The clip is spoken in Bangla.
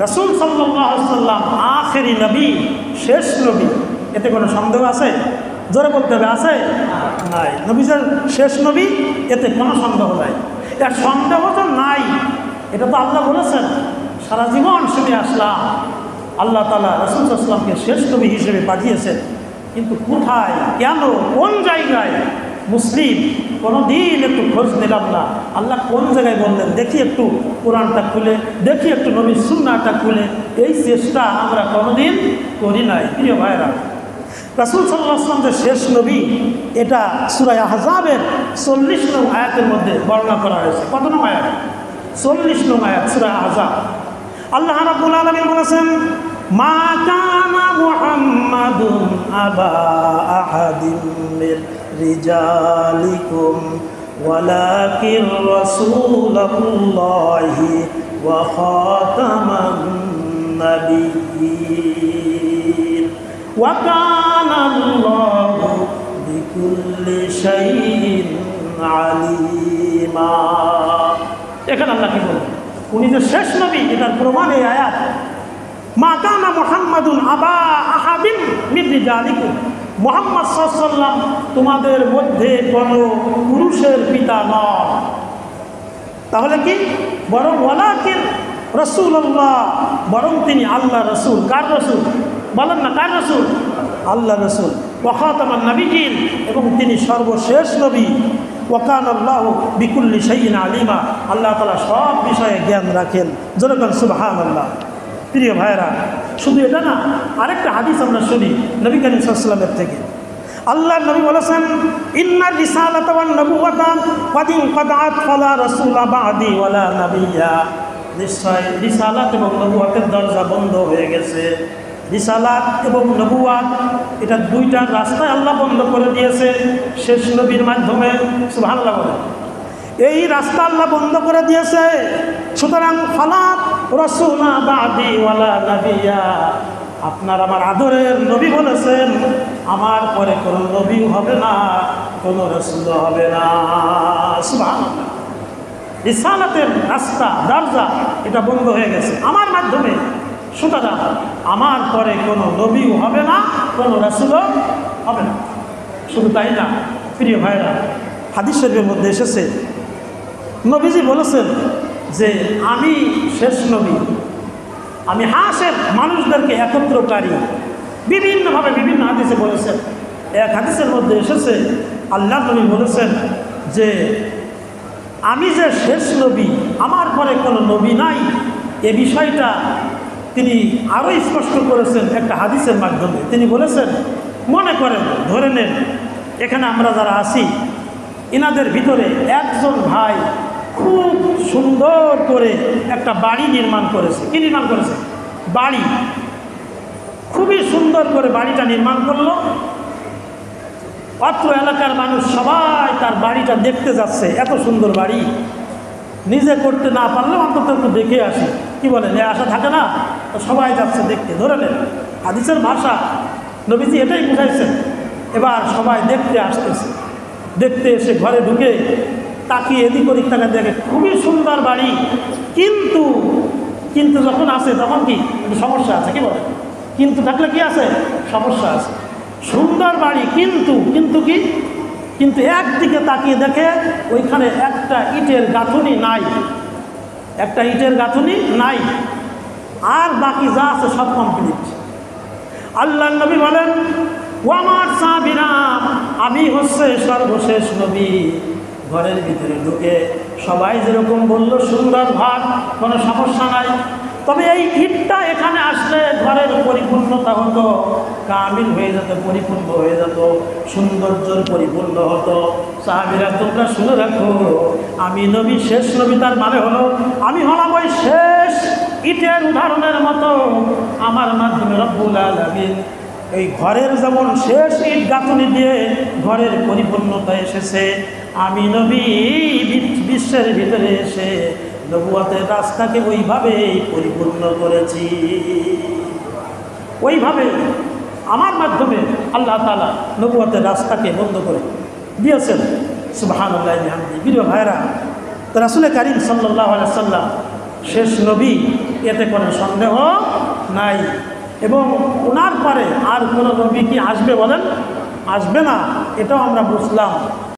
রাসূল সাল্লাল্লাহু আলাইহি ওয়াসাল্লাম আখেরি নবী, শেষ নবী, এতে কোনো সন্দেহ আছে? জোরে বলতে হবে, আছে? নাই। নবীদের শেষ নবী, এতে কোনো সন্দেহ নাই। এর সন্দেহ তো নাই, এটা তো আল্লাহ বলেছেন। সারা জীবন শুনে আসলাম আল্লাহ তাআলা রাসূল সাল্লাল্লাহু আলাইহি ওয়াসাল্লামকে শেষ নবী হিসেবে পাঠিয়েছেন, কিন্তু কোথায়, কেন, কোন জায়গায়? মুসলিম কোনো দিন একটু খোঁজ নিলাম না। আল্লাহ কোন জায়গায় বললেন দেখি, একটু কোরআনটা খুলে দেখি, একটু নবীর সুন্নাহটা খুলে। এই চেষ্টা আমরা কোনোদিন করি নাই। প্রিয় ভাইরা, রাসূল সাল্লাল্লাহু আলাইহি ওয়াসাল্লাম যে শেষ নবী, এটা সূরা আহজাবের 40 নং আয়াতের মধ্যে বর্ণনা করা হয়েছে। কত নং আয়াত? 40 নং আয়াত সূরা আহজাব। আল্লাহ রাব্বুল আলামিন বলেছেন, মা কানা মুহাম্মাদুন আবা আহাদিম মির রিজালিকুম ওয়ালাকিন রাসূলুল্লাহি ওয়া খাতামান নাবিয়্যিন ওয়া কানা আল্লাহু বিকুল্লি শাইইন আলিমা। এখানে আল্লাহ কি বলেন? উনি যে শেষ নবী, এটার প্রমাণ এই আয়াত। মা কানা মুহাম্মাদুন আবা আহাদিন মির রিজালিকুম, মুহাম্মদ সাল্লাল্লাহু আলাইহি ওয়াসাল্লাম তোমাদের মধ্যে কোনো পুরুষের পিতা নন। তাহলে কি? বরং ওয়ালাকিন রাসূলুল্লাহ, বরং তিনি আল্লাহ রাসূল। কার রাসূল? বলেন না, কার রাসূল? আল্লাহ রাসূল। ওয়া খাতামান নাবিয়্যিন, এবং তিনি সর্বশেষ নবী। ওয়া কানা আল্লাহু বিকুল্লি শাইইন আলিমা, আল্লাহ তাআলা সব বিষয়ে জ্ঞান রাখেন। যেরকম সুবহানাল্লাহ। প্রিয় ভাইরা, শুধু এটা না, আরেকটা হাদিস আমরা শুনি নবী করিম সাল্লাল্লাহু আলাইহি ওয়াসাল্লামের থেকে। আল্লাহর নবী বলেছেন, ইন্নার রিসালাতা ওয়ান নবুওয়াতা ক্বাদ ইনকাতাআত ফালা রাসূলা বা'দি ওয়ালা নাবিয়্যা। নিশ্চয় রিসালাত এবং নবুওয়াতের দরজা বন্ধ হয়ে গেছে। রিসালাত এবং নবুওয়াত, এটা দুইটা রাস্তায় আল্লাহ বন্ধ করে দিয়েছে শেষ নবীর মাধ্যমে। সুবহানাল্লাহ। এই রাস্তা আল্লাহ বন্ধ করে দিয়েছে। সুতরাং ফালা রাসূলা বা'দি ওয়ালা নাবিয়্যা, আপনার আমার আদরের নবী বলেছেন, আমার পরে কোনো নবী হবে না, কোনো রাসূল হবে না। সুবহানাল্লাহ। রিসালাতের রাস্তা, দরজা, এটা বন্ধ হয়ে গেছে আমার মাধ্যমে। সুতরাং আমার পরে কোনো নবীও হবে না, কোনো রাসূলও হবে না। শুধু তাই না, প্রিয় ভাইরা, হাদিস শরীফের মধ্যে এসেছে, নবীজি বলেছেন যে আমি শেষ নবী, আমি হাসের মানুষদেরকে একত্রকারী। বিভিন্নভাবে বিভিন্ন হাদিসে বলেছেন। এক হাদিসের মধ্যে এসেছে, আল্লাহ নবী বলেছেন যে আমি যে শেষ নবী, আমার পরে কোনো নবী নাই। এ বিষয়টা তিনি আরও স্পষ্ট করেছেন একটা হাদিসের মাধ্যমে। তিনি বলেছেন, মনে করেন, ধরে নেন এখানে আমরা যারা আছি, এনাদের ভিতরে একজন ভাই খুব সুন্দর করে একটা বাড়ি নির্মাণ করেছে। কি নির্মাণ করেছে? বাড়ি। খুবই সুন্দর করে বাড়িটা নির্মাণ করলো। অত্র এলাকার মানুষ সবাই তার বাড়িটা দেখতে যাচ্ছে। এত সুন্দর বাড়ি, নিজে করতে না পারলেও অন্তত একটু দেখে আসি। কি বলেন, এ আশা থাকে না? তো সবাই যাচ্ছে দেখতে। ধরে নেন হাদিসের ভাষা, নবীজি এটাই বুঝাইছেন। এবার সবাই দেখতে আসতেছে। দেখতে এসে ঘরে ঢুকে তাকিয়ে এদিক ওদিক তাকে দেখে, খুবই সুন্দর বাড়ি, কিন্তু কিন্তু যখন আসে তখন কি একটু সমস্যা আছে। কি বলে? কিন্তু থাকলে কি আছে? সমস্যা আছে। সুন্দর বাড়ি, কিন্তু কিন্তু কি? কিন্তু একদিকে তাকিয়ে দেখে ওইখানে একটা ইটের গাঁথুনি নাই, একটা ইটের গাঁথুনি নাই, আর বাকি যা আছে সব কমপ্লিট। আল্লাহ নবী বলেন, ও আমার সাহাবীরা, আমি হচ্ছে সর্বশেষ নবী। ঘরের ভিতরে ঢুকে সবাই যেরকম বলল, সুন্দর ঘর, কোনো সমস্যা নাই। তবে এই ইটটা এখানে আসলে ঘরের পরিপূর্ণতা হতো, কামিল হয়ে যেত, পরিপূর্ণ হয়ে যেত, সৌন্দর্যের পরিপূর্ণ হতো। সাহাবীরা, তোমরা শুনে রাখো, আমি নবী, শেষ নবী, তার মানে হলো আমি হলাম ওই শেষ ইটের উদাহরণের মতো। আমার মাধ্যমে রব্বুল আলামিন এই ঘরের যেমন শেষ ইট গাঁথুনি দিয়ে ঘরের পরিপূর্ণতা এসেছে, আমি নবী বিশ্বের ভিতরে এসে নবুয়তের রাস্তাকে ওইভাবেই পরিপূর্ণ করেছি। ওইভাবে আমার মাধ্যমে আল্লাহ তাআলা নবুয়তের রাস্তাকে বন্ধ করে দিয়েছেন। সুবহানাল্লাহি ওয়া বিহামদিহি। প্রিয় ভাইরা, রাসূল কারীম সাল্লাল্লাহু আলাইহি ওয়াসাল্লাম শেষ নবী, এতে কোনো সন্দেহ নাই। এবং ওনার পরে আর কোনো নবী কি আসবে বলেন? আসবে না, এটাও আমরা বুঝলাম।